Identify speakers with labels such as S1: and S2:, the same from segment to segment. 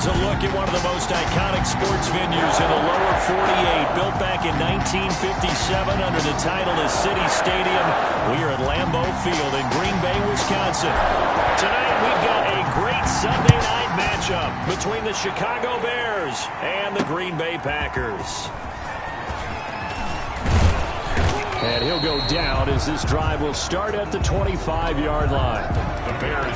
S1: Here's a look at one of the most iconic sports venues in the lower 48. Built back in 1957 under the title of City Stadium. We are at Lambeau Field in Green Bay, Wisconsin. Tonight we've got a great Sunday night matchup between the Chicago Bears and the Green Bay Packers. And he'll go down as this drive will start at the 25-yard line.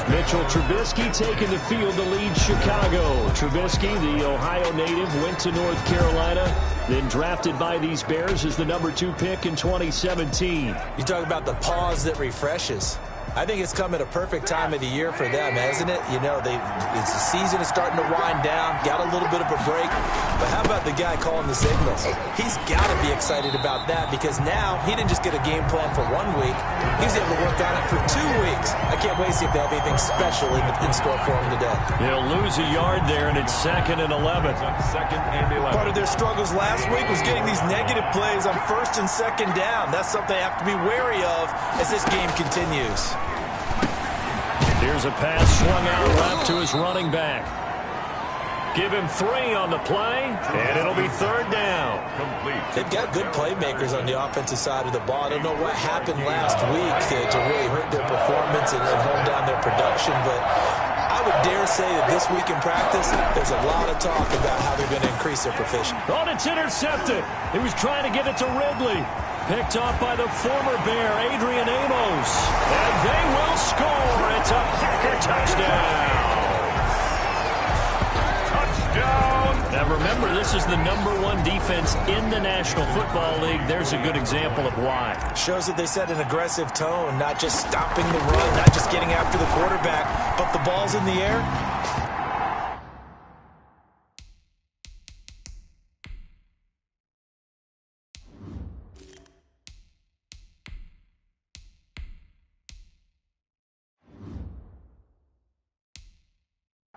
S1: Mitchell Trubisky taking the field to lead Chicago. Trubisky, the Ohio native, went to North Carolina, then drafted by these Bears as the number 2 pick in 2017.
S2: You talk about the pause that refreshes. I think it's come at a perfect time of the year for them, hasn't it? You know, the season is starting to wind down, got a little bit of a break. But how about the guy calling the signals? He's got to be excited about that because now he didn't just get a game plan for 1 week. He's able to work on it for 2 weeks. I can't wait to see if they have anything special in store for him today.
S1: They'll lose a yard there, and it's 2nd and 11.
S2: Part of their struggles last week was getting these negative plays on 1st and 2nd down. That's something they have to be wary of as this game continues.
S1: Here's a pass swung out left to his running back. Give him 3 on the play, and it'll be 3rd down.
S2: They've got good playmakers on the offensive side of the ball. I don't know what happened last week to really hurt their performance and hold down their production, but I would dare say that this week in practice, there's a lot of talk about how they're going to increase their proficiency.
S1: Oh, it's intercepted. He was trying to get it to Ridley. Picked off by the former Bear, Adrian Amos. And they will score. It's a Packer touchdown. Touchdown. Now remember, this is the #1 defense in the National Football League. There's a good example of why.
S2: Shows that they set an aggressive tone, not just stopping the run, not just getting after the quarterback, but the ball's in the air.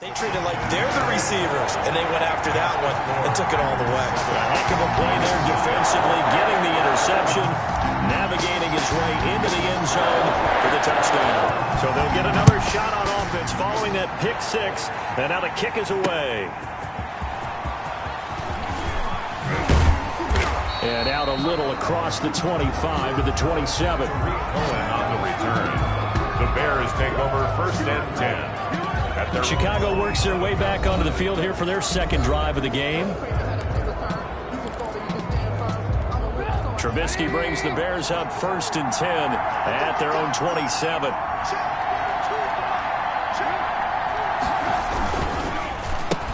S2: They treated like they're the receivers, and they went after that one and took it all the way.
S1: A heck of a play there defensively, getting the interception, navigating his way into the end zone for the touchdown. So they'll get another shot on offense following that pick 6, and now the kick is away. And out a little across the 25 to the 27.
S3: On the return, the Bears take over 1st and 10.
S1: Chicago works their way back onto the field here for their 2nd drive of the game. Trubisky brings the Bears up 1st and 10 at their own 27.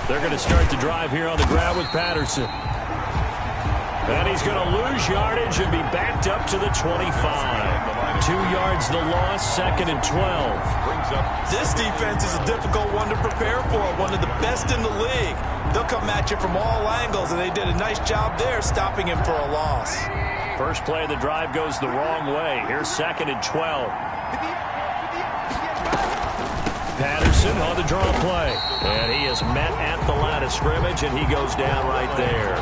S1: They're going to start the drive here on the ground with Patterson. And he's going to lose yardage and be backed up to the 25. 2 yards the loss, 2nd and 12.
S2: This defense is a difficult one to prepare for, one of the best in the league. They'll come at you from all angles, and they did a nice job there stopping him for a loss.
S1: First play of the drive goes the wrong way. Here's 2nd and 12. Patterson on the draw play. And he is met at the line of scrimmage, and he goes down right there.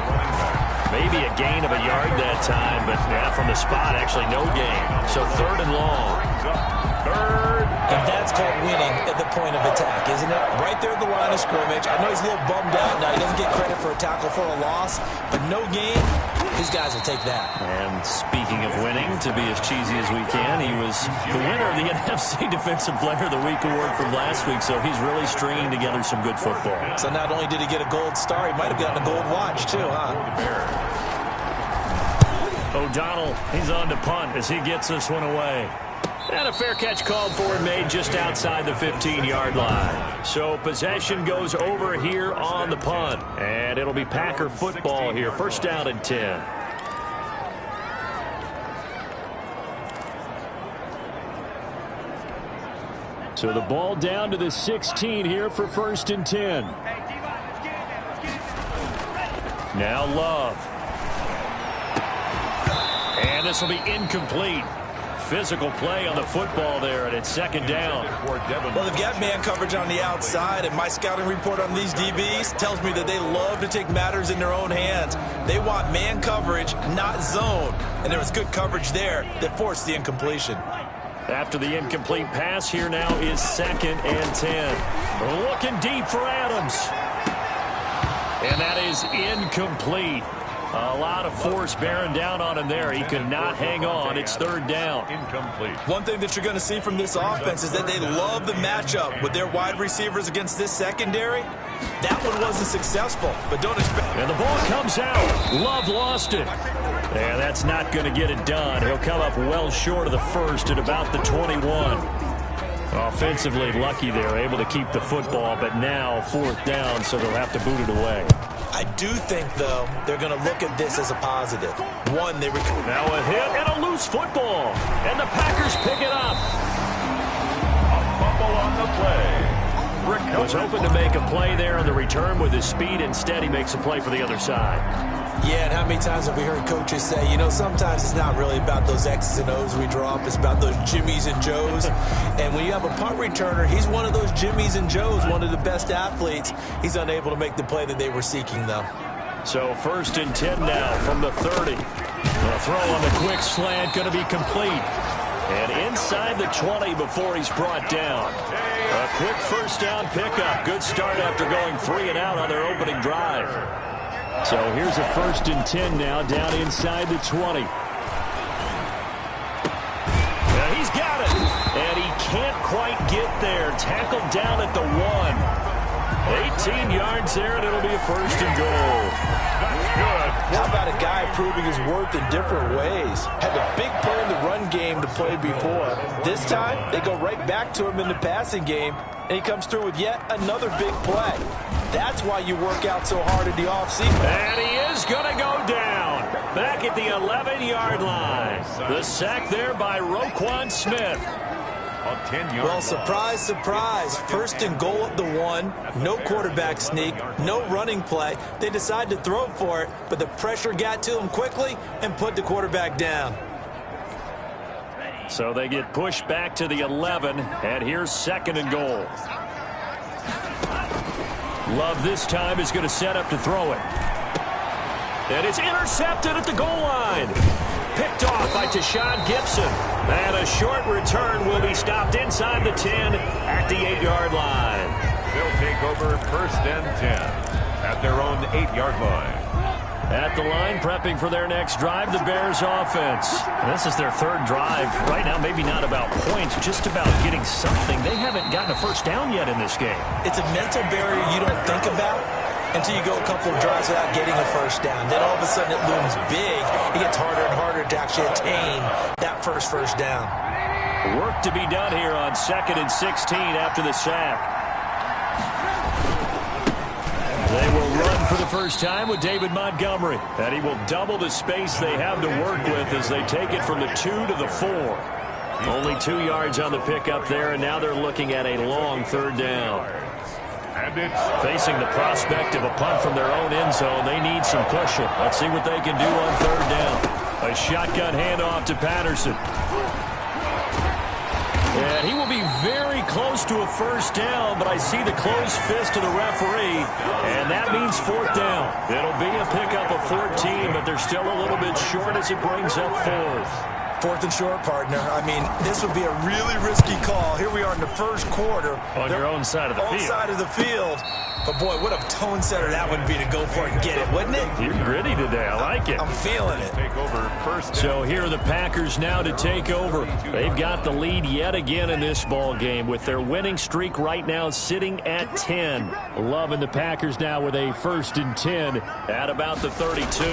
S1: Maybe a gain of a yard that time, but from the spot, actually no gain. So 3rd and long.
S2: And that's called winning at the point of attack, isn't it? Right there at the line of scrimmage. I know he's a little bummed out now. He doesn't get credit for a tackle for a loss, but no gain, these guys will take that.
S1: And speaking of winning, to be as cheesy as we can, he was the winner of the NFC Defensive Player of the Week award from last week, so he's really stringing together some good football.
S2: So not only did he get a gold star, he might have gotten a gold watch too, huh?
S1: O'Donnell, he's on to punt as he gets this one away. And a fair catch called for and made just outside the 15-yard line. So possession goes over here on the punt. And it'll be Packer football here. 1st down and 10. So the ball down to the 16 here for 1st and 10. Now Love. And this will be incomplete. Physical play on the football there, and it's 2nd down.
S2: Well, they've got man coverage on the outside, and my scouting report on these DBs tells me that they love to take matters in their own hands. They want man coverage, not zone. And there was good coverage there that forced the incompletion.
S1: After the incomplete pass, here now is 2nd and 10. Looking deep for Adams. And that is incomplete. A lot of force bearing down on him there. He could not hang on. It's third down.
S3: Incomplete.
S2: One thing that you're going to see from this offense is that they love the matchup with their wide receivers against this secondary. That one wasn't successful, but don't expect.
S1: And the ball comes out. Love lost it. And that's not going to get it done. He'll come up well short of the first at about the 21. Offensively lucky they're able to keep the football, but now fourth down, so they'll have to boot it away.
S2: I do think, though, they're going to look at this as a positive. One, they
S1: now a hit and a loose football, and the Packers pick it up.
S3: A fumble on the play.
S1: Was hoping to make a play there on the return with his speed. Instead, he makes a play for the other side.
S2: Yeah, and how many times have we heard coaches say, you know, sometimes it's not really about those X's and O's we draw up. It's about those Jimmies and Joes. And when you have a punt returner, he's one of those Jimmies and Joes, one of the best athletes. He's unable to make the play that they were seeking, though.
S1: So 1st and 10 now from the 30. The throw on the quick slant going to be complete. And inside the 20 before he's brought down. A quick first down pickup. Good start after going 3 and out on their opening drive. So here's a 1st and 10 now down inside the 20. Now he's got it. And he can't quite get there. Tackled down at the 1. 18 yards there, and it'll be a 1st and goal.
S3: That's good.
S2: How about a guy proving his worth in different ways? Had a big play in the run game to play before. This time, they go right back to him in the passing game, and he comes through with yet another big play. That's why you work out so hard in the offseason.
S1: And he is going to go down. Back at the 11-yard line. The sack there by Roquan Smith.
S2: Well, surprise, surprise. 1st and goal at the 1. No quarterback sneak. No running play. They decide to throw for it, but the pressure got to them quickly and put the quarterback down.
S1: So they get pushed back to the 11, and here's 2nd and goal. Love this time is going to set up to throw it. And it's intercepted at the goal line. Picked off by Tashawn Gibson. And a short return will be stopped inside the 10 at the 8-yard line.
S3: They'll take over 1st and 10 at their own 8-yard line.
S1: At the line, prepping for their next drive, the Bears offense. And this is their 3rd drive. Right now, maybe not about points, just about getting something. They haven't gotten a first down yet in this game.
S2: It's a mental barrier you don't think about until you go a couple of drives without getting a first down. Then all of a sudden it looms big. It gets harder and harder to actually attain that first down.
S1: Work to be done here on 2nd and 16 after the sack. They will run for the first time with David Montgomery. And he will double the space they have to work with as they take it from the 2 to the 4. Only 2 yards on the pickup there, and now they're looking at a long 3rd down.
S3: And it's
S1: facing the prospect of a punt from their own end zone. They need some pushing. Let's see what they can do on 3rd down. A shotgun handoff to Patterson. And he will be very close to a first down, but I see the closed fist of the referee, and that means 4th down. It'll be a pickup of 14, but they're still a little bit short as it brings up 4th.
S2: 4th and short, partner. I mean, this would be a really risky call. Here we are in the 1st quarter.
S1: On your own side of the field.
S2: On side of the field. But, boy, what a tone setter that would be to go for it and get it, wouldn't it?
S1: You're gritty today. I like it.
S2: I'm feeling it.
S3: take over 1st.
S1: So here are the Packers now to take over. They've got the lead yet again in this ball game with their winning streak right now sitting at 10. Loving the Packers now with a 1st and 10 at about the 32.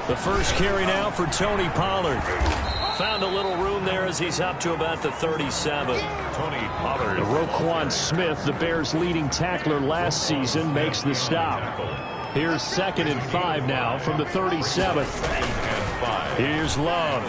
S1: The first carry now for Tony Pollard. Found a little room there as he's up to about the 37.
S3: Tony Pollard.
S1: Roquan Smith, the Bears' leading tackler last season, makes the stop. Here's 2nd and 5 now from the 37. Here's Love.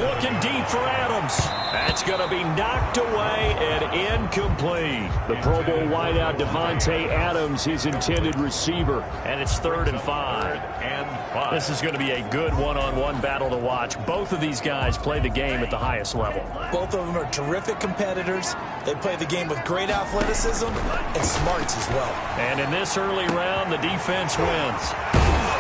S1: Looking deep for Adams. That's going to be knocked away and incomplete. The Pro Bowl wideout Devontae Adams, his intended receiver. And it's 3rd and 5. This is going to be a good one-on-one battle to watch. Both of these guys play the game at the highest level.
S2: Both of them are terrific competitors. They play the game with great athleticism and smarts as well.
S1: And in this early round, the defense wins.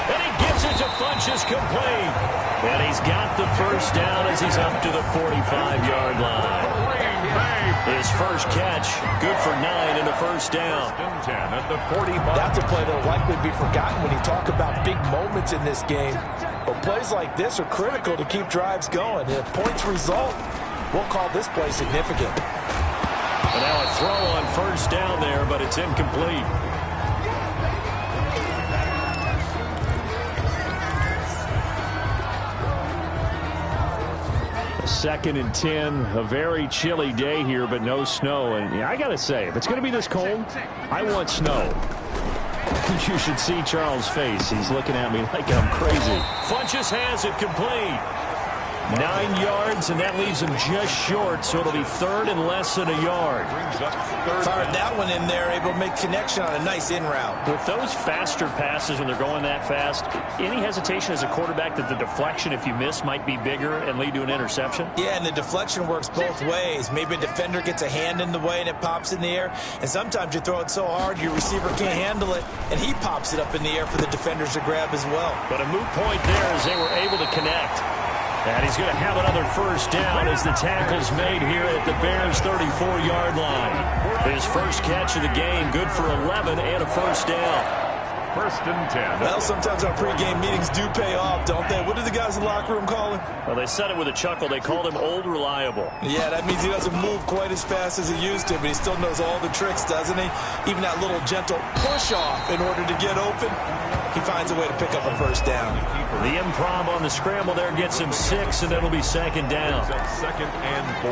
S1: And he gets it to Funchess complete. And he's got the first down as he's up to the 45-yard line. His first catch, good for 9 and a first down.
S3: First and 10 at the 45.
S2: That's a play that will likely be forgotten when you talk about big moments in this game. But plays like this are critical to keep drives going. If points result, we'll call this play significant.
S1: And now a throw on first down there, but it's incomplete. Second and 10, a very chilly day here, but no snow. And yeah, I got to say, if it's going to be this cold, I want snow. You should see Charles' face. He's looking at me like I'm crazy. Funches has it complete. 9 yards, and that leaves him just short, so it'll be third and less than a yard.
S2: Fired that one in there, able to make connection on a nice in route.
S1: With those faster passes when they're going that fast, any hesitation as a quarterback that the deflection, if you miss, might be bigger and lead to an interception?
S2: Yeah, and the deflection works both ways. Maybe a defender gets a hand in the way and it pops in the air, and sometimes you throw it so hard your receiver can't handle it, and he pops it up in the air for the defenders to grab as well. But
S1: a moot point there as they were able to connect. And he's going to have another first down as the tackle's made here at the Bears' 34-yard line. His first catch of the game, good for 11 and a first down.
S3: First and 10.
S2: Well, sometimes our pregame meetings do pay off, don't they? What do the guys in the locker room call him?
S1: Well, they said it with a chuckle. They called him Old Reliable.
S2: Yeah, that means he doesn't move quite as fast as he used to, but he still knows all the tricks, doesn't he? Even that little gentle push-off in order to get open. He finds a way to pick up a first down.
S1: The improv on the scramble there gets him 6, and it'll be second down.
S3: Second and 4.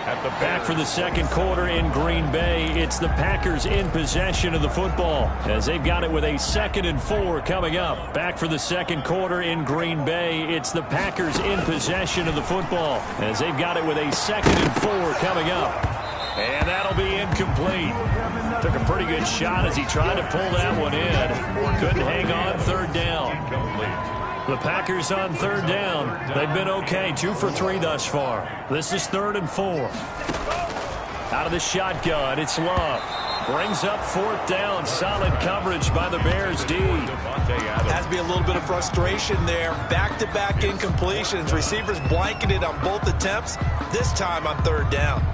S3: At the
S1: back for the second quarter in Green Bay. It's the Packers in possession of the football as they've got it with a 2nd and 4 coming up. Back for the second quarter in Green Bay. It's the Packers in possession of the football as they've got it with a 2nd and 4 coming up. And that'll be incomplete. Took a pretty good shot as he tried to pull that one in. Couldn't hang on, third down. The Packers on third down. They've been okay, 2 for 3 thus far. This is 3rd and 4. Out of the shotgun, it's Love. Brings up 4th down. Solid coverage by the Bears D.
S2: Has to be a little bit of frustration there. Back-to-back incompletions. Receivers blanketed on both attempts, this time on 3rd down.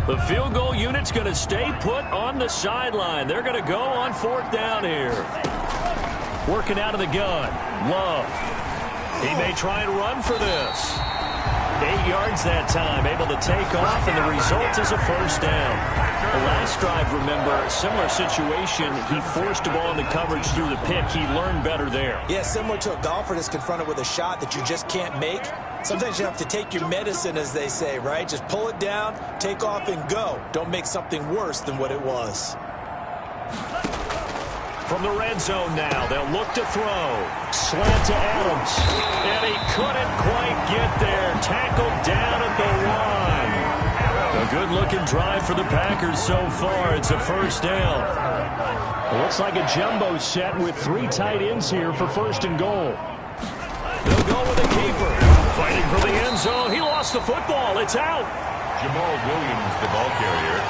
S1: The field goal unit's going to stay put on the sideline. They're going to go on 4th down here. Working out of the gun. Love. He may try and run for this. 8 yards that time. Able to take off, and the result is a first down. The last drive, remember, similar situation. He forced the ball into coverage through the pick. He learned better there.
S2: Yeah, similar to a golfer that's confronted with a shot that you just can't make. Sometimes you have to take your medicine, as they say, right? Just pull it down, take off, and go. Don't make something worse than what it was.
S1: From the red zone now, they'll look to throw. Slant to Adams. And he couldn't quite get there. Tackled down at the 1. A good-looking drive for the Packers so far. It's a first down. It looks like a jumbo set with 3 tight ends here for 1st and goal. They'll go with a keeper. Fighting for the end zone. He lost the football. It's out.
S3: Jamal Williams, the ball carrier.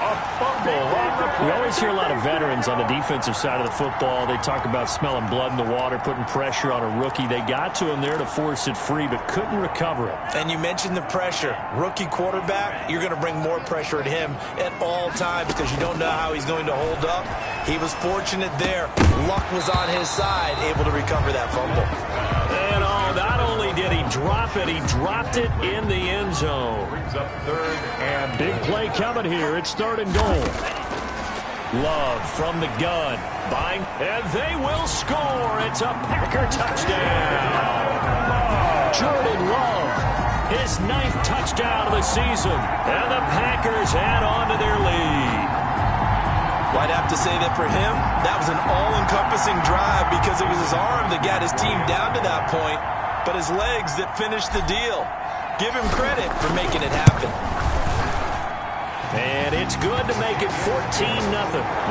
S3: A fumble on the play.
S1: We always hear a lot of veterans on the defensive side of the football. They talk about smelling blood in the water, putting pressure on a rookie. They got to him there to force it free, but couldn't recover it.
S2: And you mentioned the pressure. Rookie quarterback, you're going to bring more pressure at him at all times because you don't know how he's going to hold up. He was fortunate there. Luck was on his side, able to recover that fumble.
S1: And not only did he drop it, he dropped it in the end zone.
S3: Brings up 3rd and
S1: big play coming here. It's 3rd and goal. Love from the gun. Buying, and they will score. It's a Packer touchdown. Jordan Love, his 9th touchdown of the season. And the Packers add on to their lead.
S2: Well, I'd have to say that for him, that was an all-encompassing drive because it was his arm that got his team down to that point, but his legs that finished the deal. Give him credit for making it happen.
S1: And it's good to make it 14-0.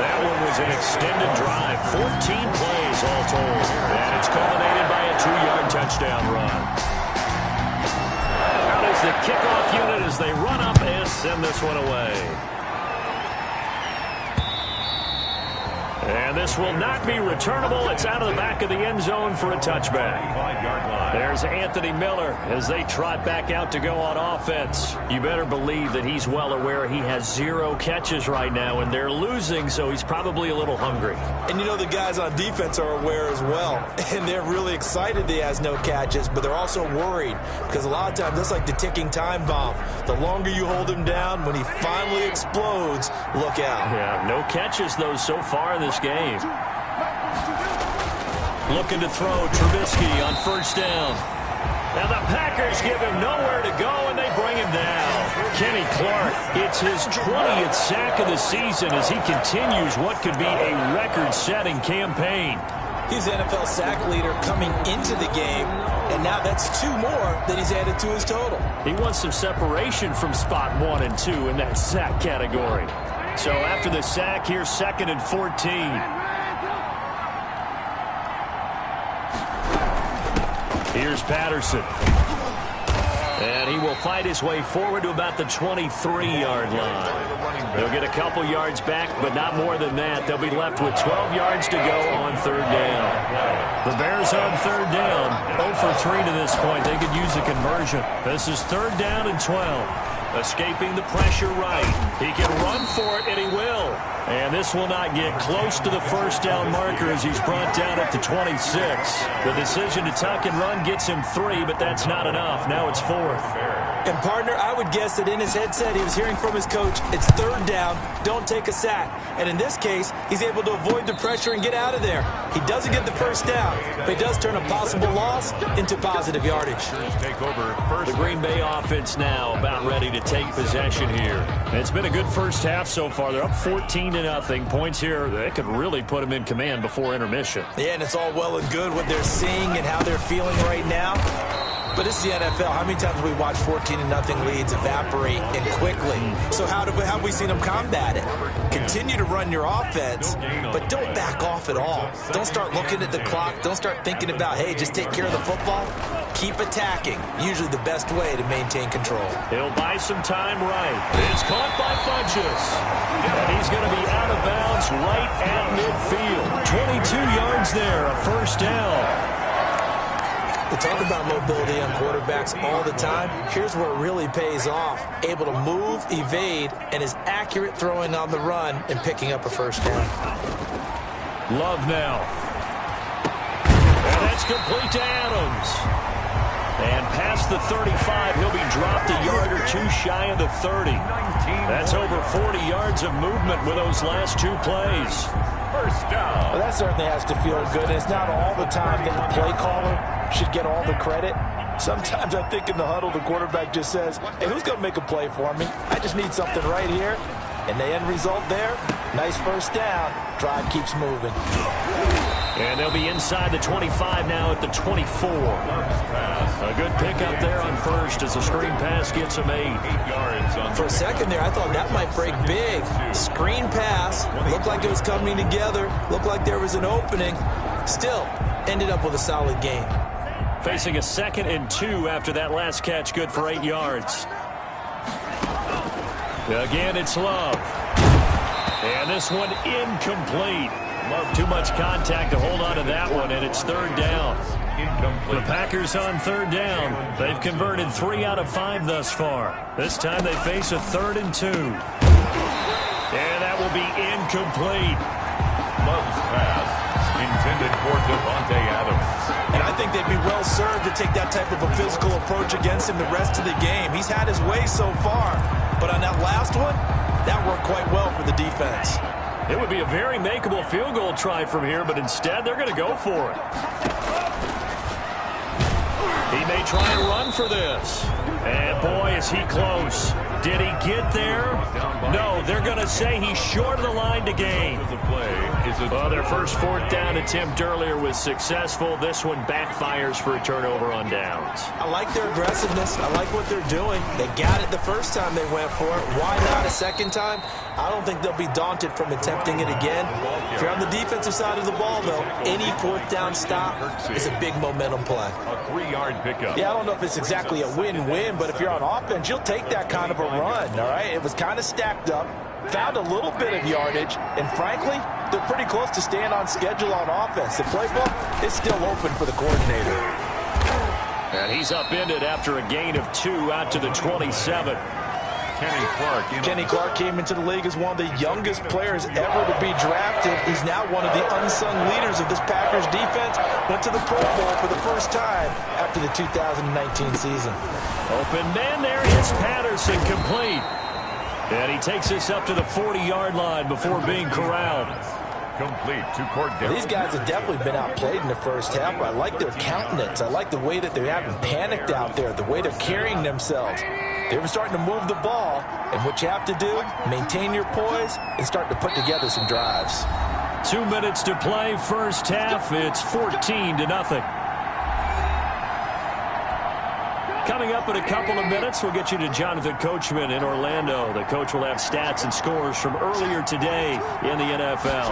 S1: That one was an extended drive. 14 plays all told. And it's culminated by a 2-yard touchdown run. Out is the kickoff unit as they run up and send this one away. And this will not be returnable. It's out of the back of the end zone for a touchback. There's Anthony Miller as they trot back out to go on offense. You better believe that he's well aware he has 0 catches right now, and they're losing, so he's probably a little hungry.
S2: And you know the guys on defense are aware as well, and they're really excited that he has no catches, but they're also worried because a lot of times that's like the ticking time bomb. The longer you hold him down, when he finally explodes, look out.
S1: Yeah, no catches, though, so far in this game. Looking to throw, Trubisky on first down. Now the Packers give him nowhere to go, and they bring him down. Kenny Clark, it's his 20th sack of the season as he continues what could be a record-setting campaign.
S2: He's the NFL sack leader coming into the game, and now that's 2 more that he's added to his total.
S1: He wants some separation from spot 1 and 2 in that sack category. So after the sack, here's 2nd and 14. Here's Patterson. And he will fight his way forward to about the 23-yard line. They'll get a couple yards back, but not more than that. They'll be left with 12 yards to go on 3rd down. The Bears on 3rd down. 0 for 3 to this point. They could use a conversion. This is 3rd down and 12. Escaping the pressure right. He can run for it, and he will. And this will not get close to the first down marker as he's brought down at the 26. The decision to tuck and run gets him 3, but that's not enough. Now it's 4th.
S2: And, partner, I would guess that in his headset he was hearing from his coach, it's 3rd down, don't take a sack. And in this case, he's able to avoid the pressure and get out of there. He doesn't get the first down, but he does turn a possible loss into positive yardage.
S1: The Green Bay offense now about ready to take possession here. It's been a good first half so far. They're up 14-0. Points here, they could really put them in command before intermission.
S2: Yeah, and it's all well and good what they're seeing and how they're feeling right now. But this is the NFL. How many times have we watched 14-0 leads evaporate and quickly? So how have we seen them combat it? Continue to run your offense, but don't back off at all. Don't start looking at the clock. Don't start thinking about, hey, just take care of the football. Keep attacking. Usually the best way to maintain control.
S1: He'll buy some time right. It's caught by Funchess. And he's going to be out of bounds right at midfield. 22 yards there, a first down.
S2: We talk about mobility on quarterbacks all the time. Here's where it really pays off. Able to move, evade, and is accurate throwing on the run and picking up a first down.
S1: Love now. And that's complete to Adams. And past the 35, he'll be dropped a yard or 2 shy of the 30. That's over 40 yards of movement with those last 2 plays.
S3: First down.
S2: Well, that certainly has to feel good. And it's not all the time that the play caller should get all the credit. Sometimes I think in the huddle, the quarterback just says, hey, who's going to make a play for me? I just need something right here. And the end result there, nice first down. Drive keeps moving.
S1: And they'll be inside the 25 now at the 24. A good pickup there on first as the screen pass gets him 8 yards.
S2: For a second there, I thought that might break big. Screen pass. Looked like it was coming together. Looked like there was an opening. Still, ended up with a solid game.
S1: Facing a 2nd and 2 after that last catch, good for 8 yards. Again, it's Love. And this one incomplete. Too much contact to hold on to that one, and it's 3rd down. The Packers on 3rd down. They've converted 3 out of 5 thus far. This time they face a 3rd and 2. And that will be incomplete.
S3: Love's pass intended for Devontae Adams.
S2: And I think they'd be well served to take that type of a physical approach against him the rest of the game. He's had his way so far, but on that last one, that worked quite well for the defense.
S1: It would be a very makeable field goal try from here, but instead they're going to go for it. He may try and run for this. And boy, is he close. Did he get there? No, they're going to say he's short of the line to gain. Well, their first 4th down attempt earlier was successful. This one backfires for a turnover on downs.
S2: I like their aggressiveness. I like what they're doing. They got it the first time they went for it. Why not a second time? I don't think they'll be daunted from attempting it again. If you're on the defensive side of the ball, though, any 4th down stop is a big momentum play.
S3: A 3-yard pickup.
S2: Yeah, I don't know if it's exactly a win-win, but if you're on offense, you'll take that kind of a run, all right? It was kind of stacked up, found a little bit of yardage, and frankly, they're pretty close to staying on schedule on offense. The playbook is still open for the coordinator.
S1: And he's upended after a gain of 2 out to the 27.
S2: Kenny Clark came into the league as one of the youngest players ever to be drafted. He's now one of the unsung leaders of this Packers defense. Went to the Pro Bowl for the first time after the 2019 season.
S1: Open man there. It's Patterson, complete. And he takes us up to the 40-yard line before being corralled.
S3: Complete to Cordell.
S2: These guys have definitely been outplayed in the first half. I like their countenance. I like the way that they haven't panicked out there, the way they're carrying themselves. They were starting to move the ball, and what you have to do, maintain your poise and start to put together some drives.
S1: 2 minutes to play, first half. It's 14-0. Coming up in a couple of minutes, we'll get you to Jonathan Coachman in Orlando. The coach will have stats and scores from earlier today in the NFL.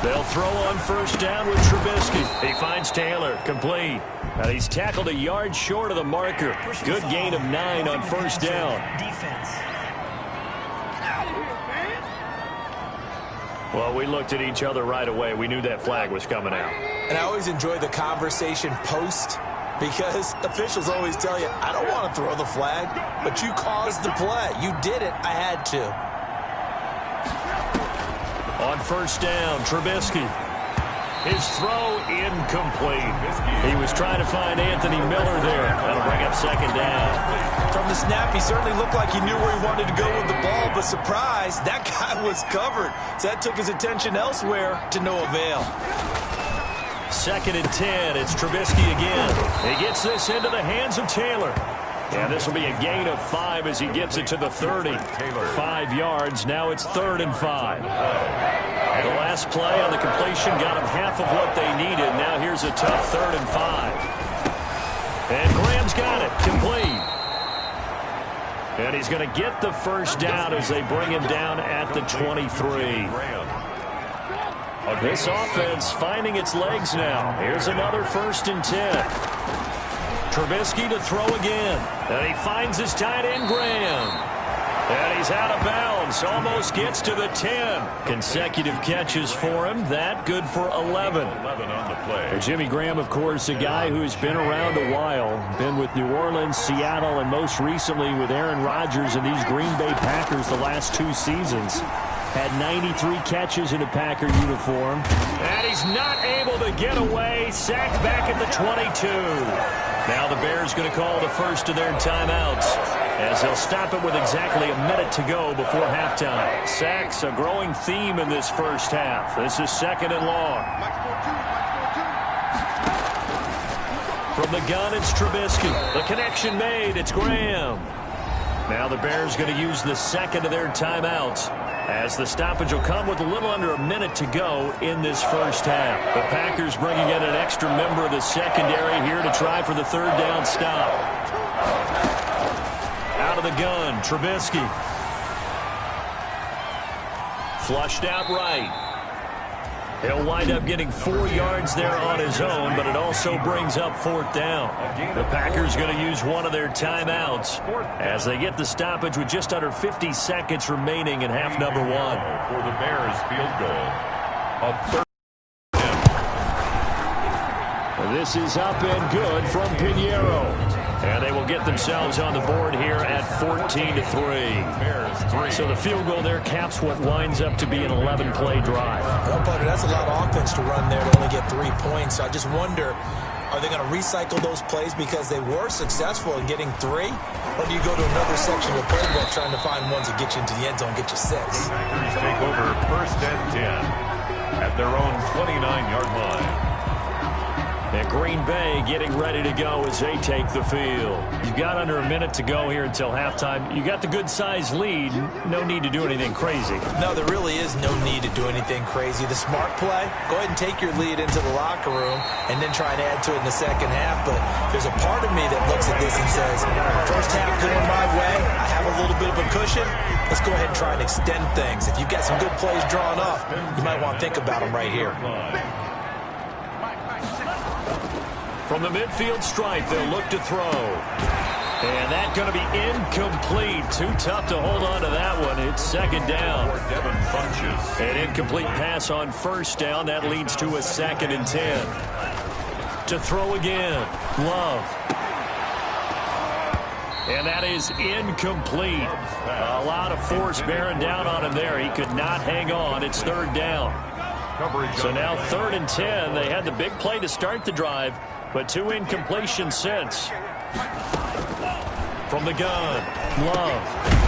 S1: They'll throw on first down with Trubisky. He finds Taylor, complete. And he's tackled a yard short of the marker. Good gain of 9 on first down. Well, we looked at each other right away. We knew that flag was coming out.
S2: And I always enjoy the conversation post, because officials always tell you, I don't want to throw the flag, but you caused the play. You did it. I had to.
S1: On first down, Trubisky. His throw incomplete. He was trying to find Anthony Miller there. That'll bring up second down.
S2: From the snap, he certainly looked like he knew where he wanted to go with the ball, but surprise, that guy was covered. So that took his attention elsewhere to no avail.
S1: Second and 10. It's Trubisky again. He gets this into the hands of Taylor. And this will be a gain of 5 as he gets it to the 30. 5 yards. Now it's 3rd and 5. The last play on the completion got him half of what they needed. Now here's a tough 3rd and 5. And Graham's got it. Complete. And he's going to get the first down as they bring him down at the 23. This offense finding its legs now. Here's another 1st and 10. Trubisky to throw again. And he finds his tight end, Graham. And he's out of bounds. Almost gets to the 10. Consecutive catches for him. That good for 11.
S3: 11 on the play.
S1: Jimmy Graham, of course, a guy who's been around a while. Been with New Orleans, Seattle, and most recently with Aaron Rodgers and these Green Bay Packers the last 2 seasons. Had 93 catches in a Packer uniform. And he's not able to get away. Sacked back at the 22. Now the Bears going to call the first of their timeouts, as they'll stop it with exactly a minute to go before halftime. Sacks, a growing theme in this first half. This is 2nd and long. From the gun, it's Trubisky. The connection made. It's Graham. Now the Bears going to use the second of their timeouts, as the stoppage will come with a little under a minute to go in this first half. The Packers bringing in an extra member of the secondary here to try for the 3rd down stop. Out of the gun, Trubisky. Flushed out right. He'll wind up getting 4 yards there on his own, but it also brings up 4th down. The Packers going to use one of their timeouts as they get the stoppage with just under 50 seconds remaining in half number 1.
S3: For the Bears field goal. A 3rd.
S1: This is up and good from Pinheiro. And they will get themselves on the board here at 14-3. So the field goal there caps what winds up to be an 11-play drive.
S2: Well, Butter, that's a lot of offense to run there to only get 3 points. So I just wonder, are they going to recycle those plays because they were successful in getting 3? Or do you go to another section of the playbook trying to find ones that get you into the end zone and get you 6?
S3: Packers take over 1st and 10 at their own 29-yard line.
S1: And Green Bay getting ready to go as they take the field. You've got under a minute to go here until halftime. You got the good-sized lead. No need to do anything crazy.
S2: No, there really is no need to do anything crazy. The smart play, go ahead and take your lead into the locker room and then try and add to it in the second half. But there's a part of me that looks at this and says, first half going my way, I have a little bit of a cushion. Let's go ahead and try and extend things. If you've got some good plays drawn up, you might want to think about them right here.
S1: From the midfield stripe, they'll look to throw. And that's going to be incomplete. Too tough to hold on to that one. It's second down. An incomplete pass on first down. That leads to a 2nd and 10. To throw again. Love. And that is incomplete. A lot of force bearing down on him there. He could not hang on. It's 3rd down. So now 3rd and 10. They had the big play to start the drive, but 2 incompletions since. From the gun, Love.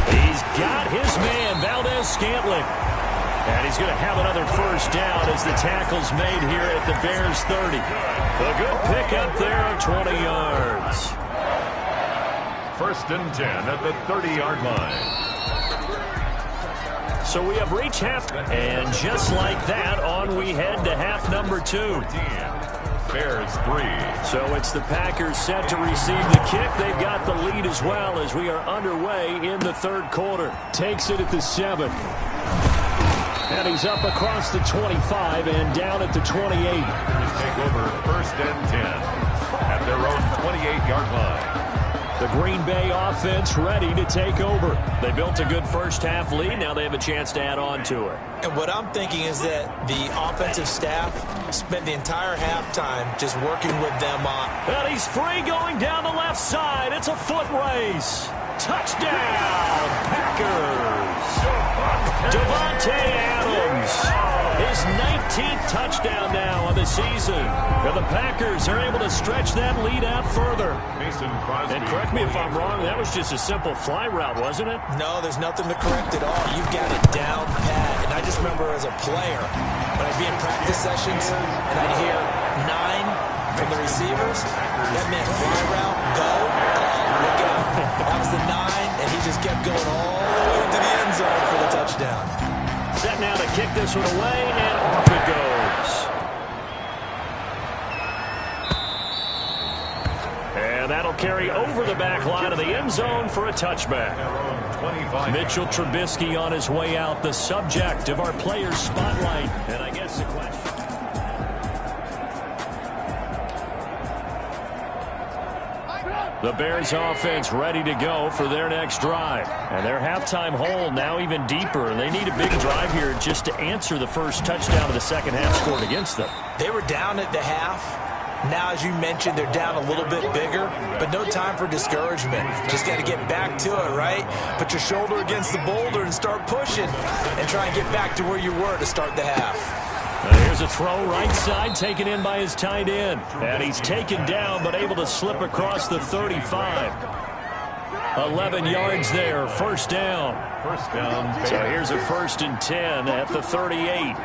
S1: He's got his man, Valdez-Scantling. And he's going to have another first down as the tackle's made here at the Bears 30. A good pickup there of 20 yards.
S3: 1st and 10 at the 30-yard line.
S1: So we have reached half, and just like that, on we head to half number 2.
S3: Bears 3.
S1: So it's the Packers set to receive the kick. They've got the lead as well as we are underway in the 3rd quarter. Takes it at the 7. And he's up across the 25 and down at the 28.
S3: Take over 1st and 10 at their own 28-yard line.
S1: The Green Bay offense ready to take over. They built a good first half lead. Now they have a chance to add on to it.
S2: And what I'm thinking is that the offensive staff spent the entire halftime just working with them on.
S1: And he's free going down the left side. It's a foot race. Touchdown, Packers. Devontae Adams. His 19th touchdown now of the season. And the Packers are able to stretch that lead out further. And correct me if I'm wrong, that was just a simple fly route, wasn't it?
S2: No, there's nothing to correct at all. You've got it down pat. And I just remember as a player, when I'd be in practice sessions and I'd hear 9 from the receivers, that meant fly route, go, look out. That was the 9, and he just kept going all the way into the end zone for the touchdown.
S1: Set now to kick this one away, and off it goes. And that'll carry over the back line of the end zone for a touchback. Mitchell Trubisky on his way out, the subject of our players' spotlight. And I guess the question... The Bears offense ready to go for their next drive. And their halftime hole now even deeper. They need a big drive here just to answer the first touchdown of the second half scored against them.
S2: They were down at the half. Now, as you mentioned, they're down a little bit bigger, but no time for discouragement. Just got to get back to it, right? Put your shoulder against the boulder and start pushing and try and get back to where you were to start the half.
S1: Here's a throw right side taken in by his tight end. And he's taken down but able to slip across the 35. 11 yards there, first down.
S3: First down.
S1: So here's a 1st and 10 at the 38.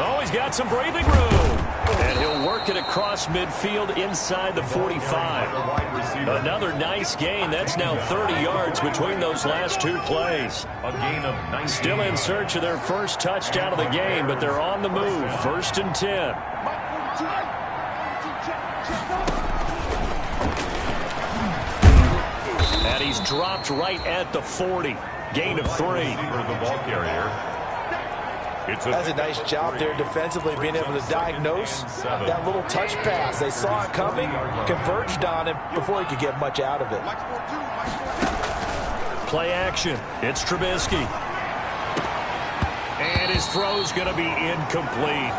S1: Oh, he's got some breathing room. And he'll work it across midfield inside the 45. Another nice gain. That's now 30 yards between those last 2 plays.
S3: A gain of 19.
S1: Still in search of their first touchdown of the game, but they're on the move. 1st and 10. And he's dropped right at the 40. Gain of 3.
S3: For the ball carrier.
S2: That's a nice job there defensively, being able to diagnose that little touch pass. They saw it coming, converged on it before he could get much out of it.
S1: Play action. It's Trubisky. And his throw's going to be incomplete.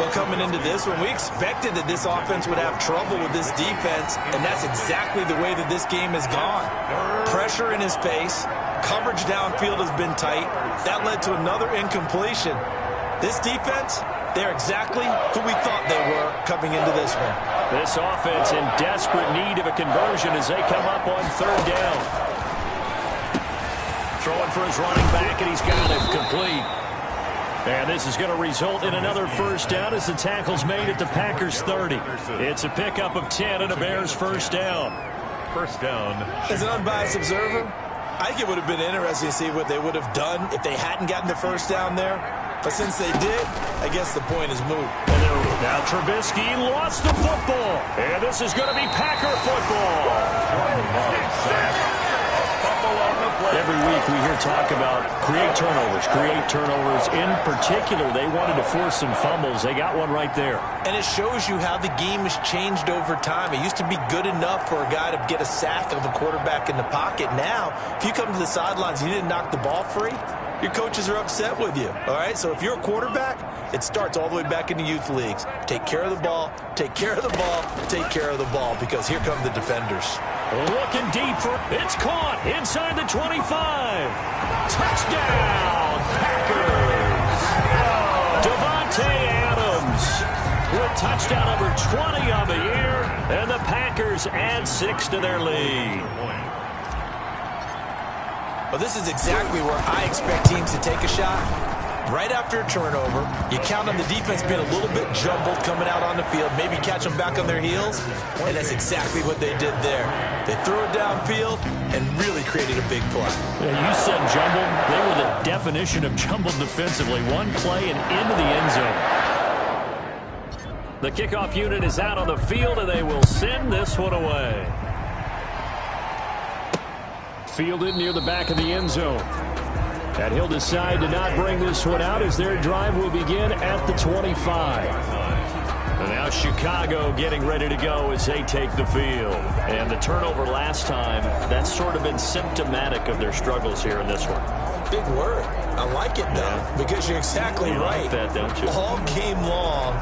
S2: Well, coming into this one, we expected that this offense would have trouble with this defense, and that's exactly the way that this game has gone. Pressure in his face. Coverage downfield has been tight. That led to another incompletion. This defense, they're exactly who we thought they were coming into this one.
S1: This offense in desperate need of a conversion as they come up on 3rd down. Throwing for his running back, and he's got it complete. And this is going to result in another first down as the tackle's made at the Packers 30. It's a pickup of 10 and a Bears first down.
S3: First down.
S2: As an unbiased observer, I think it would have been interesting to see what they would have done if they hadn't gotten the first down there. But since they did, I guess the point is moot.
S1: Now Trubisky lost the football. And this is going to be Packer football.
S3: Fumble on the
S1: Every week we hear talk about create turnovers, create turnovers. In particular, they wanted to force some fumbles. They got one right there.
S2: And it shows you how the game has changed over time. It used to be good enough for a guy to get a sack of a quarterback in the pocket. Now, if you come to the sidelines and you didn't knock the ball free, your coaches are upset with you. All right, so if you're a quarterback, it starts all the way back in the youth leagues. Take care of the ball, take care of the ball, take care of the ball, because here come the defenders.
S1: Looking deep for it's caught inside the 25. Touchdown, Packers. Davante Adams with touchdown number 20 on the year, and the Packers add 6 to their lead.
S2: Well, this is exactly where I expect teams to take a shot. Right after a turnover, you count on the defense being a little bit jumbled coming out on the field, maybe catch them back on their heels, and that's exactly what they did there. They threw it downfield and really created a big play.
S1: Yeah, you said jumbled. They were the definition of jumbled defensively. One play and into the end zone. The kickoff unit is out on the field, and they will send this one away. Fielded near the back of the end zone. And he'll decide to not bring this one out as their drive will begin at the 25. And now Chicago getting ready to go as they take the field. And the turnover last time, that's sort of been symptomatic of their struggles here in this one.
S2: Big word. I like it, though, because you're exactly right.
S1: Like that, don't you?
S2: All game long,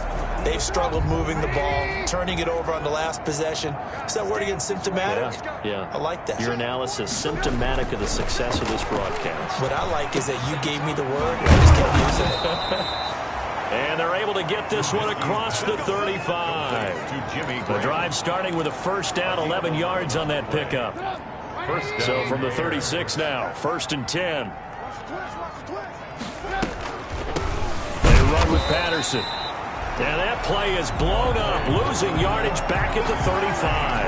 S2: they've struggled moving the ball, turning it over on the last possession. Is that word again, symptomatic?
S1: Yeah.
S2: I like that.
S1: Your analysis, symptomatic of the success of this broadcast.
S2: What I like is that you gave me the word, and I just kept using it.
S1: And they're able to get this one across the 35. The drive starting with a first down, 11 yards on that pickup. So from the 36 now, 1st and 10. They run with Patterson. And that play is blown up, losing yardage back at the 35.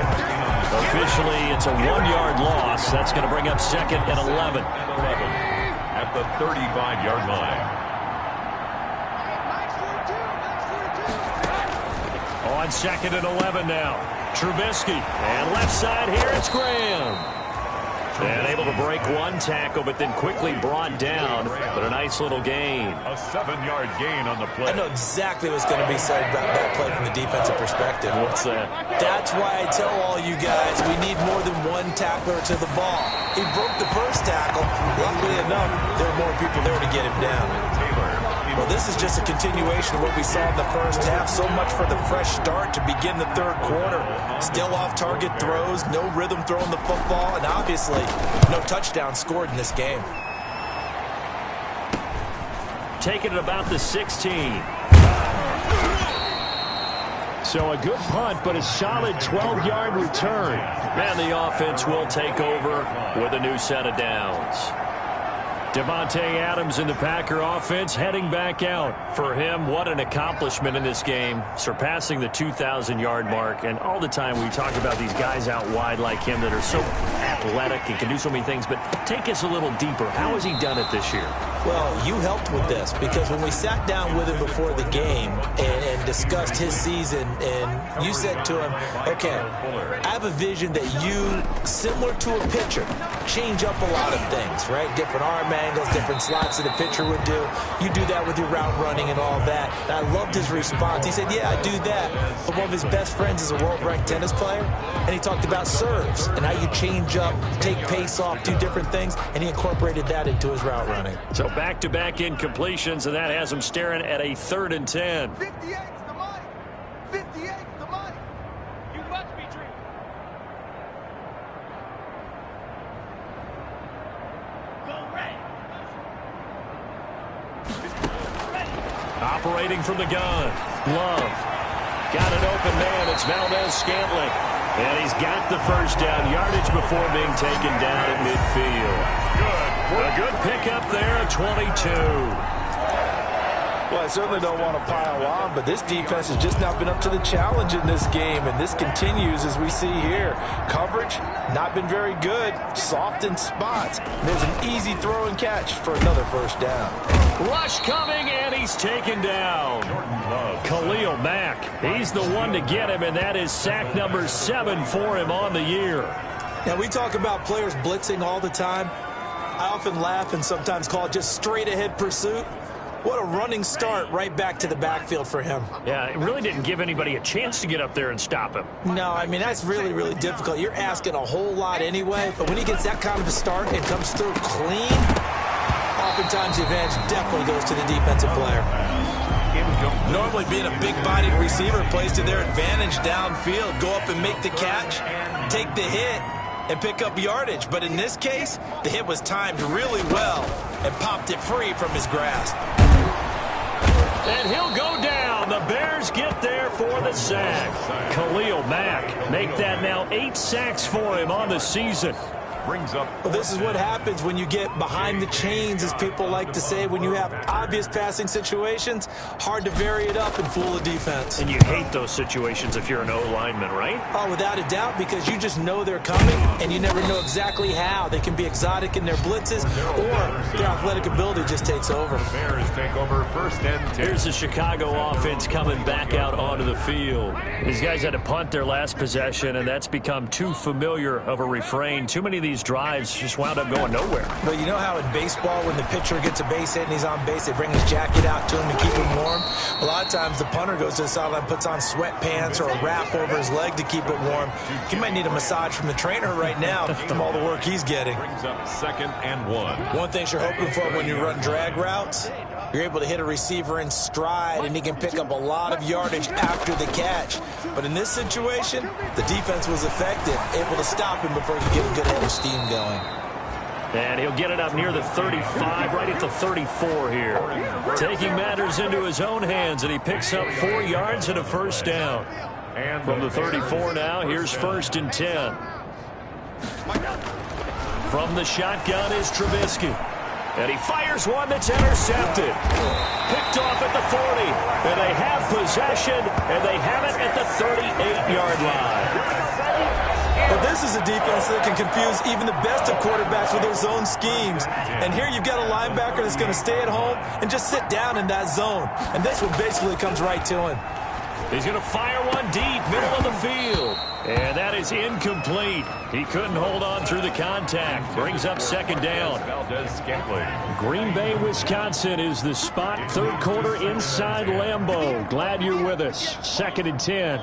S1: Officially, it's a 1-yard loss. That's going to bring up 2nd and 11.
S3: At the 35-yard line.
S1: On 2nd and 11 now. Trubisky. And left side here, it's Graham. And able to break one tackle, but then quickly brought down. But a nice little gain.
S3: A 7-yard gain on the play.
S2: I know exactly what's going to be said about that play from the defensive perspective.
S1: What's that?
S2: That's why I tell all you guys we need more than one tackler to the ball. He broke the first tackle. Luckily enough, there are more people there to get him down. Well, this is just a continuation of what we saw in the first half. So much for the fresh start to begin the third quarter. Still off-target throws, no rhythm throwing the football, and obviously no touchdown scored in this game.
S1: Taking it about the 16. So a good punt, but a solid 12-yard return. And the offense will take over with a new set of downs. Davante Adams in the Packer offense heading back out. For him, what an accomplishment in this game, surpassing the 2,000-yard mark. And all the time we talk about these guys out wide like him that are so athletic and can do so many things. But take us a little deeper. How has he done it this year?
S2: Well, you helped with this because when we sat down with him before the game and discussed his season, and you said to him, okay, I have a vision that you, similar to a pitcher, change up a lot of things, right? Different arm angles, different slots that a pitcher would do. You do that with your route running and all that. And I loved his response. He said, yeah, I do that. But one of his best friends is a world-ranked tennis player, and he talked about serves and how you change up, take pace off, do different things, and he incorporated that into his route running.
S1: So back-to-back incompletions, and that has him staring at a 3rd and 10.
S4: 58's the money. 58's the money. You must be dreaming. Go Ray.
S1: Operating from the gun. Love. Got an open man. It's Valdez-Scantling. And he's got the first down yardage before being taken down at midfield. A good pickup there at 22.
S2: Well, I certainly don't want to pile on, but this defense has just not been up to the challenge in this game, and this continues as we see here. Coverage, not been very good. Soft in spots. There's an easy throw and catch for another first down.
S1: Rush coming, and he's taken down. Khalil Mack, he's the one to get him, and that is sack number 7 for him on the year.
S2: Now, we talk about players blitzing all the time. I often laugh and sometimes call it just straight-ahead pursuit. What a running start right back to the backfield for him.
S1: Yeah, it really didn't give anybody a chance to get up there and stop him.
S2: No, I mean, that's really, really difficult. You're asking a whole lot anyway, but when he gets that kind of a start and comes through clean, oftentimes the advantage definitely goes to the defensive player. Normally being a big-bodied receiver plays to their advantage downfield. Go up and make the catch, take the hit, and pick up yardage. But in this case, the hit was timed really well and popped it free from his grasp.
S1: And he'll go down. The Bears get there for the sack. Khalil Mack make that now 8 sacks for him on the season.
S2: Well, this is what happens when you get behind the chains, as people like to say. When you have obvious passing situations, hard to vary it up and fool the defense.
S1: And you hate those situations if you're an O-lineman, right?
S2: Oh, without a doubt, because you just know they're coming, and you never know exactly how. They can be exotic in their blitzes, or their athletic ability just takes over.
S3: Bears take over 1st and 10.
S1: Here's the Chicago offense coming back out onto the field. These guys had to punt their last possession, and that's become too familiar of a refrain. Too many of these drives just wound up going nowhere.
S2: But you know how in baseball, when the pitcher gets a base hit and he's on base, they bring his jacket out to him to keep him warm? A lot of times the punter goes to the sideline, puts on sweatpants or a wrap over his leg to keep it warm. He might need a massage from the trainer right now from all the work he's getting.
S3: Brings up 2nd and 1.
S2: One thing you're hoping for when you run drag routes, you're able to hit a receiver in stride, and he can pick up a lot of yardage after the catch. But in this situation, the defense was effective, able to stop him before he could get a good head of steam going.
S1: And he'll get it up near the 35, right at the 34 here. Taking matters into his own hands, and he picks up 4 yards and a 1st down. And from the 34 now, here's 1st and 10. From the shotgun is Trubisky. And he fires one that's intercepted. Picked off at the 40. And they have possession, and they have it at the 38-yard line.
S2: But this is a defense that can confuse even the best of quarterbacks with their zone schemes. And here you've got a linebacker that's going to stay at home and just sit down in that zone. And this one basically comes right to him.
S1: He's going to fire one deep, middle of the field. And that is incomplete. He couldn't hold on through the contact. Brings up 2nd down. Green Bay, Wisconsin is the spot. 3rd quarter inside Lambeau. Glad you're with us. 2nd and 10.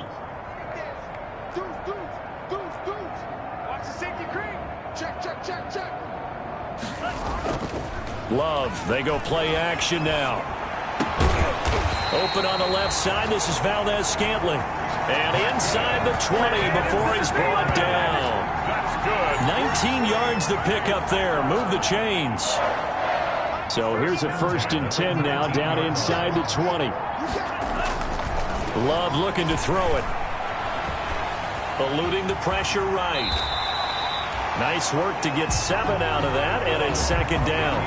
S4: Watch the safety cream. Check, check, check, check.
S1: Love, they go play action now. Open on the left side, this is Valdez-Scantling. And inside the 20 before he's brought down. That's good. 19 yards to pick up there. Move the chains. So here's a 1st and 10 now, down inside the 20. Love looking to throw it. Eluding the pressure right. Nice work to get 7 out of that, and it's 2nd down.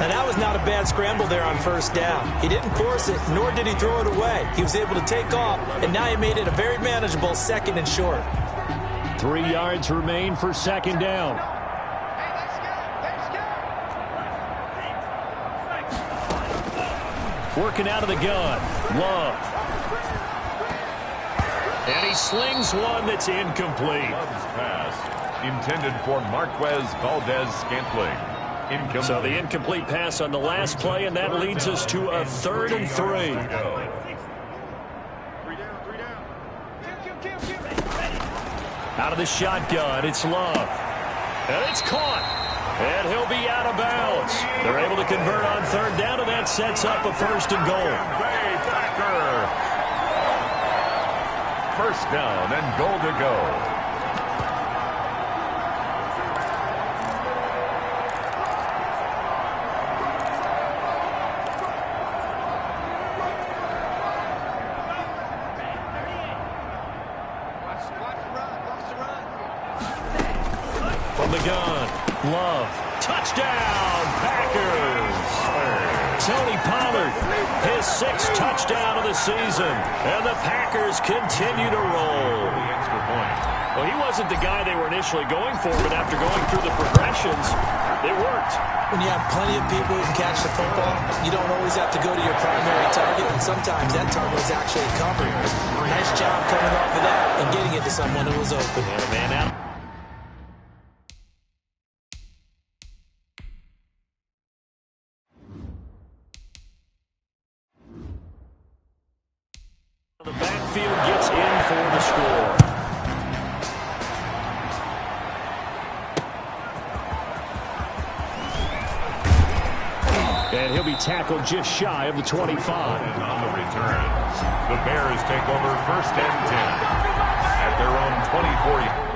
S2: And that was not a bad scramble there on 1st down. He didn't force it, nor did he throw it away. He was able to take off, and now he made it a very manageable 2nd and short.
S1: 3 yards remain for 2nd down.
S4: Hey, let's go.
S1: Working out of the gun. Love. And he slings one that's incomplete.
S3: Love's pass intended for Marquez Valdez-Scantling. Incomplete.
S1: So the incomplete pass on the last play, and that leads us to a 3rd and 3.
S4: 3 down. Kill.
S1: Out of the shotgun, it's Love. And it's caught. And he'll be out of bounds. They're able to convert on 3rd down, and that sets up a 1st and goal.
S3: Bay Packer. 1st down and goal to go.
S1: From the gun, Love. Touchdown, Packers. Tony Pollard, his 6th touchdown of the season. And the Packers continue to roll. Well, he wasn't the guy they were initially going for, but after going through the progressions, it worked.
S2: When you have plenty of people who can catch the football, you don't always have to go to your primary target, and sometimes that target is actually covered. Nice job coming off of that and getting it to someone who was open.
S1: And a man out. backfield, gets in for the score. And he'll be tackled just shy of the 25.
S3: And on the return, the Bears take over 1st and 10 at their own 24.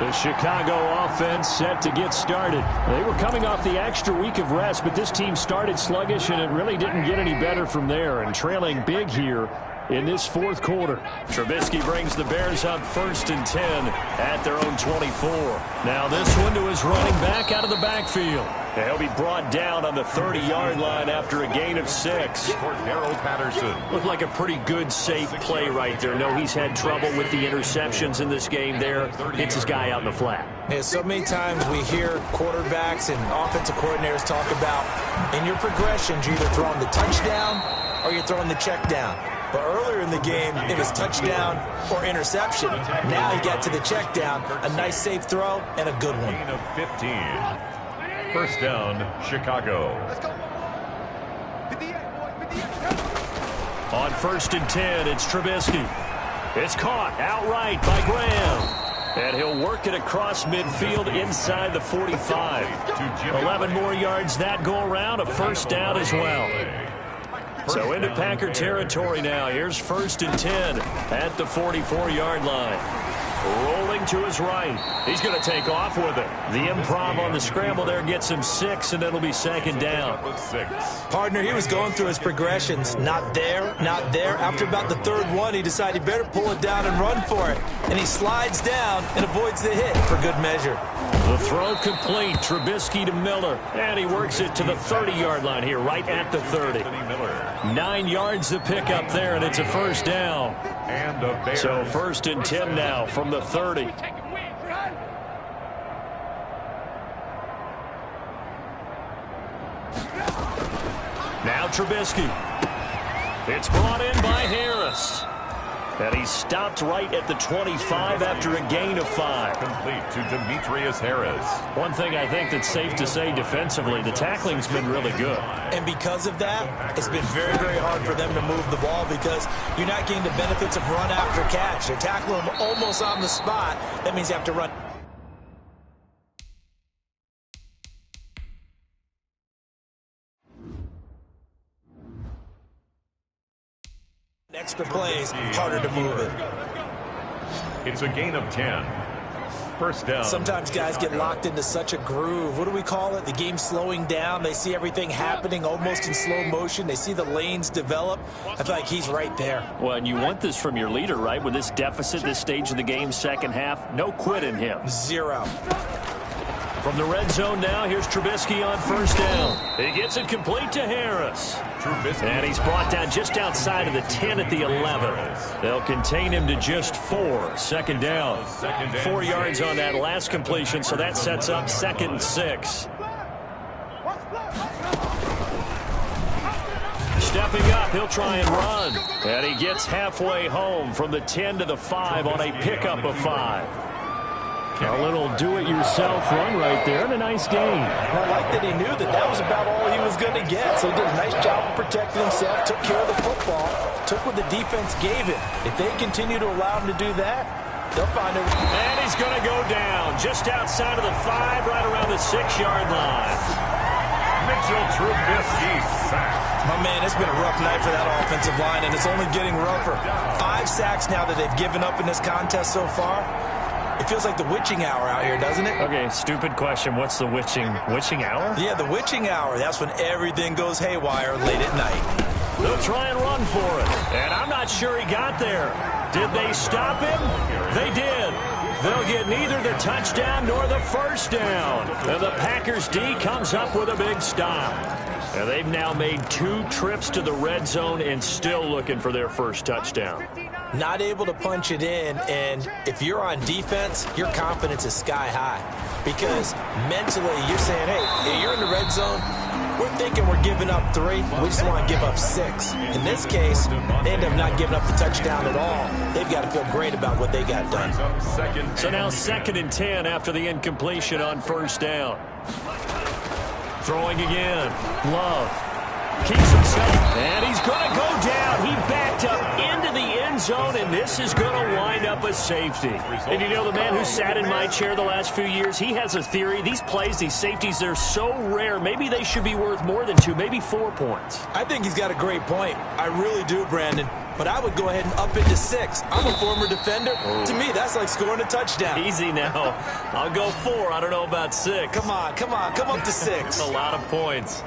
S1: The Chicago offense set to get started. They were coming off the extra week of rest, but this team started sluggish, and it really didn't get any better from there, and trailing big here in this fourth quarter. Trubisky brings the Bears up 1st and 10 at their own 24. Now this one to his running back out of the backfield. And he'll be brought down on the 30-yard line after a gain of 6.
S3: Harold Patterson.
S1: Looked like a pretty good, safe play right there. No, he's had trouble with the interceptions in this game there. Hits his guy out in the flat.
S2: Yeah, so many times we hear quarterbacks and offensive coordinators talk about in your progressions, you're either throwing the touchdown or you're throwing the check down. But earlier in the game, it was touchdown or interception. Now he got to the check down, a nice safe throw, and a good one.
S3: Gain of 15. 1st down, Chicago.
S4: Let's go. 58, boys, 58.
S1: On 1st and 10, it's Trubisky. It's caught outright by Graham. And he'll work it across midfield inside the 45. 11 more yards that go around, a 1st down as well. So into Packer territory now. Here's 1st and 10 at the 44-yard line. Rolling to his right. He's going to take off with it. The improv on the scramble there gets him 6, and it'll be 2nd down.
S2: Partner, he was going through his progressions. Not there, not there. After about the 3rd one, he decided he better pull it down and run for it. And he slides down and avoids the hit for good measure.
S1: The throw complete. Trubisky to Miller. And he works it to the 30-yard line here, right at the 30. 9 yards to pick up there, and it's a 1st down.
S3: And the Bears.
S1: So 1st and 10 now from the 30. Now Trubisky. It's brought in by Harris. And he's stopped right at the 25 after a gain of 5.
S3: Complete to Demetrius Harris.
S1: One thing I think that's safe to say defensively, the tackling's been really good.
S2: And because of that, it's been very, very hard for them to move the ball because you're not getting the benefits of run after catch. They're tackling them almost on the spot. That means you have to run. Extra plays, harder to move it.
S3: It's a gain of 10. 1st down.
S2: Sometimes guys get locked into such a groove. What do we call it? The game slowing down. They see everything happening almost in slow motion. They see the lanes develop. I feel like he's right there.
S1: Well, and you want this from your leader, right? With this deficit, this stage of the game, 2nd half, no quit in him.
S2: 0.
S1: From the red zone now, here's Trubisky on 1st down. He gets it complete to Harris.
S3: Trubisky.
S1: And he's brought down just outside of the 10 at the 11. They'll contain him to just 4. 2nd down. 4 yards on that last completion, so that sets up 2nd and 6. Stepping up, he'll try and run. And he gets halfway home from the 10 to the 5 on a pickup of 5. A little do-it-yourself run right there, and a nice gain.
S2: And I like that he knew that that was about all he was going to get. So he did a nice job of protecting himself, took care of the football, took what the defense gave him. If they continue to allow him to do that, they'll find it.
S1: And he's going to go down just outside of the 5, right around the 6-yard line.
S3: Mitchell Trubisky sacked.
S2: My man, it's been a rough night for that offensive line, and it's only getting rougher. 5 sacks now that they've given up in this contest so far. It feels like the witching hour out here, doesn't it?
S1: Okay, stupid question. What's the witching hour?
S2: Yeah, the witching hour. That's when everything goes haywire late at night.
S1: They'll try and run for it. And I'm not sure he got there. Did they stop him? They did. They'll get neither the touchdown nor the 1st down. And the Packers D comes up with a big stop. And they've now made 2 trips to the red zone and still looking for their 1st touchdown.
S2: Not able to punch it in, and if you're on defense, your confidence is sky high. Because mentally, you're saying, hey, you're in the red zone, We're thinking we're giving up 3. We just want to give up 6. In this case, they end up not giving up the touchdown at all. They've got to feel great about what they got done.
S1: So now 2nd and 10 after the incompletion on 1st down. Throwing again. Love. Keeps himself. And he's going to go down. He backed up into the end zone, and this is going to wind up a safety. And you know, the man who sat in my chair the last few years, he has a theory. These plays, these safeties, they're so rare. Maybe they should be worth more than 2, maybe 4 points.
S2: I think he's got a great point. I really do, Brandon. But I would go ahead and up into 6. I'm a former defender. Oh. To me, that's like scoring a touchdown.
S1: Easy now. I'll go 4. I don't know about 6.
S2: Come on. Come up to 6.
S1: That's a lot of points.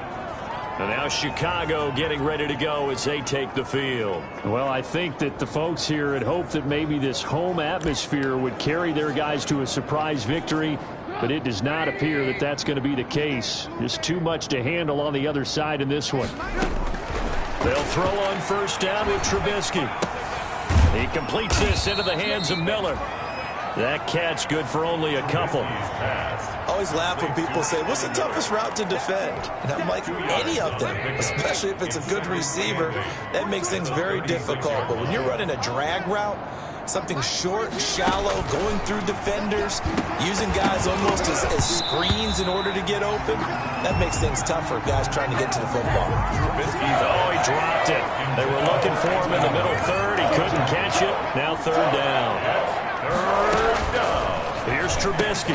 S1: And now Chicago getting ready to go as they take the field. Well, I think that the folks here had hoped that maybe this home atmosphere would carry their guys to a surprise victory, but it does not appear that that's going to be the case. Just too much to handle on the other side in this one. They'll throw on 1st down with Trubisky. He completes this into the hands of Miller. That catch good for only a couple.
S2: I always laugh when people say, what's the toughest route to defend? And I'm like, any of them, especially if it's a good receiver. That makes things very difficult. But when you're running a drag route, something short, shallow, going through defenders, using guys almost as screens in order to get open, that makes things tough for guys trying to get to the football.
S1: Oh, he dropped it. They were looking for him in the middle third. He couldn't catch it. Now 3rd down. Here's Trubisky.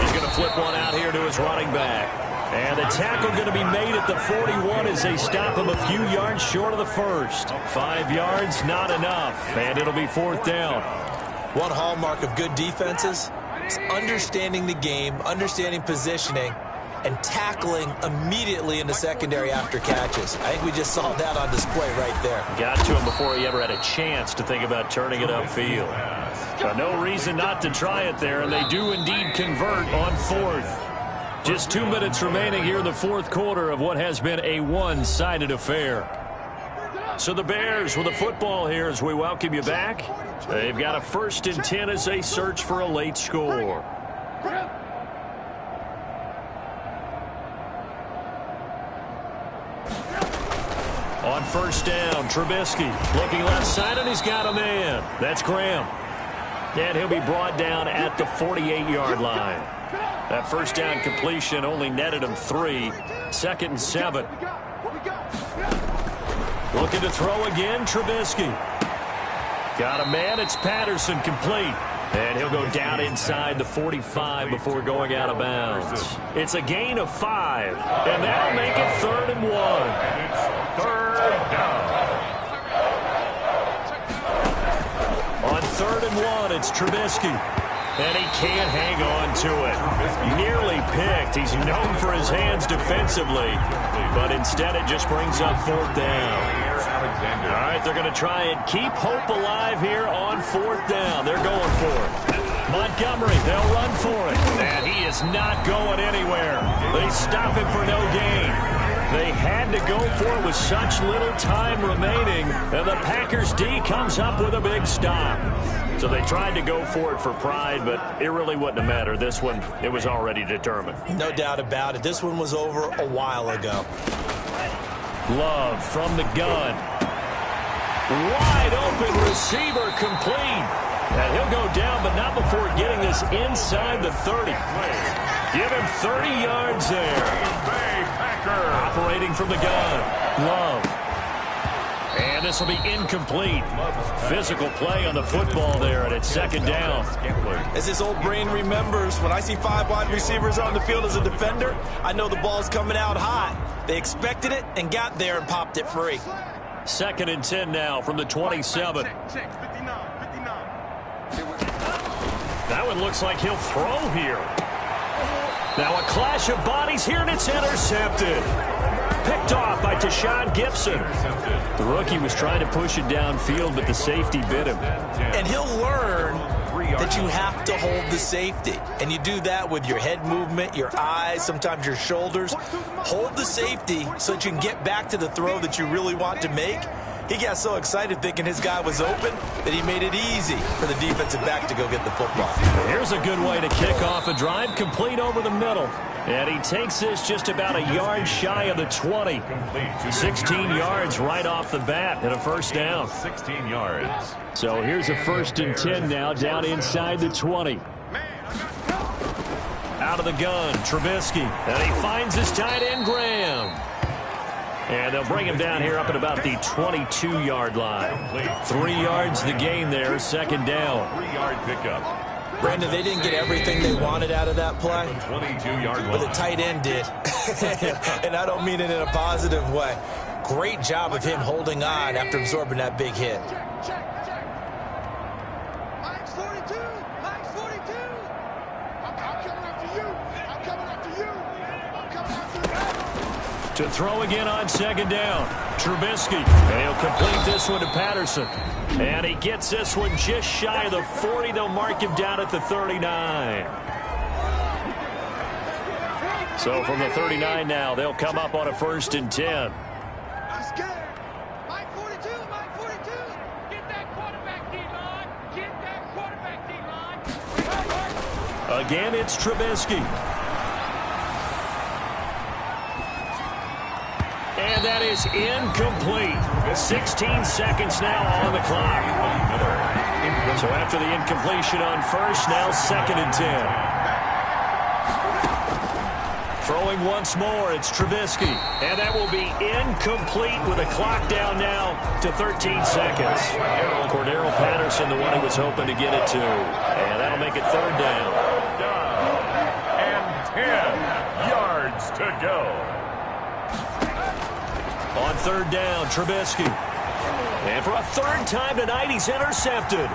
S1: He's going to flip one out here to his running back. And the tackle going to be made at the 41 as they stop him a few yards short of the 1st. 5 yards, not enough. And it'll be 4th down.
S2: One hallmark of good defenses is understanding the game, understanding positioning, and tackling immediately in the secondary after catches. I think we just saw that on display right there.
S1: Got to him before he ever had a chance to think about turning it upfield. But no reason not to try it there, and they do indeed convert on 4th. Just 2 minutes remaining here in the 4th quarter of what has been a one-sided affair. So the Bears with the football here as we welcome you back. They've got a 1st and 10 as they search for a late score. On 1st down, Trubisky looking left side, and he's got a man. That's Graham. And he'll be brought down at the 48-yard line. That 1st down completion only netted him 3. 2nd and 7. Looking to throw again, Trubisky. Got a man, it's Patterson, complete. And he'll go down inside the 45 before going out of bounds. It's a gain of 5, and that'll make it 3rd and 1.
S3: It's 3rd down.
S1: On 3rd and 1, it's Trubisky. And he can't hang on to it. Nearly picked. He's known for his hands defensively, but instead it just brings up 4th down. All right, they're going to try and keep hope alive here on 4th down. They're going for it. Montgomery, they'll run for it. And he is not going anywhere. They stop him for no gain. They had to go for it with such little time remaining, and the Packers D comes up with a big stop. So they tried to go for it for pride, but it really wouldn't have mattered. This one, it was already determined.
S2: No doubt about it. This one was over a while ago.
S1: Love from the gun. Wide open receiver complete. And he'll go down, but not before getting this inside the 30. Give him 30 yards there. Operating from the gun. Love. And this will be incomplete. Physical play on the football there, and it's 2nd down.
S2: As his old brain remembers, when I see 5 wide receivers on the field as a defender, I know the ball's coming out hot. They expected it and got there and popped it free.
S1: 2nd and 10 now from the 27. That one looks like he'll throw here. Now a clash of bodies here, and it's intercepted. Picked off by Tashawn Gibson. The rookie was trying to push it downfield, but the safety bit him.
S2: And he'll learn that you have to hold the safety. And you do that with your head movement, your eyes, sometimes your shoulders. Hold the safety so that you can get back to the throw that you really want to make. He got so excited thinking his guy was open that he made it easy for the defensive back to go get the football.
S1: Here's a good way to kick off a drive, complete over the middle. And he takes this just about a yard shy of the 20. 16 yards right off the bat and a first down.
S3: 16 yards.
S1: So here's a 1st and 10 now down inside the 20. Out of the gun, Trubisky. And he finds his tight end, Graham. And they'll bring him down here up at about the 22-yard line. 3 yards the gain there, 2nd down.
S3: 3-yard pickup.
S2: Brandon, they didn't get everything they wanted out of that play.
S3: 22-yard line.
S2: But the tight end did. And I don't mean it in a positive way. Great job of him holding on after absorbing that big hit.
S4: Mike's 42. Mike's 42. I'm coming after you. I'm coming after you. I'm coming after you.
S1: To throw again on 2nd down. Trubisky. And he'll complete this one to Patterson. And he gets this one just shy of the 40. They'll mark him down at the 39. So from the 39 now, they'll come up on a 1st and 10.
S4: I'm scared. Mike 42. Mike 42. Get that quarterback, D-line. Get that quarterback, D-line.
S1: Again, it's Trubisky. And that is incomplete. 16 seconds now on the clock. So after the incompletion on 1st, now 2nd and 10. Throwing once more, it's Trubisky. And that will be incomplete with a clock down now to 13 seconds. Cordero Patterson, the one he was hoping to get it to. And that'll make it 3rd down.
S3: And 10 yards to go.
S1: On 3rd down, Trubisky. And for a 3rd time tonight, he's intercepted.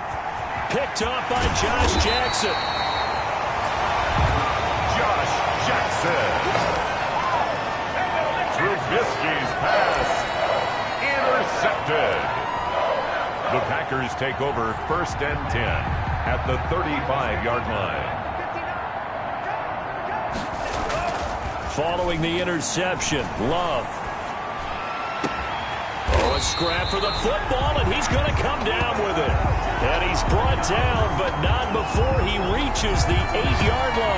S1: Picked up by Josh Jackson.
S3: Josh Jackson. Trubisky's pass intercepted. The Packers take over 1st and 10 at the 35-yard line.
S1: Following the interception, Love. Oh, a scrap for the football, and he's going to come down with it. And he's brought down, but not before he reaches the 8-yard line.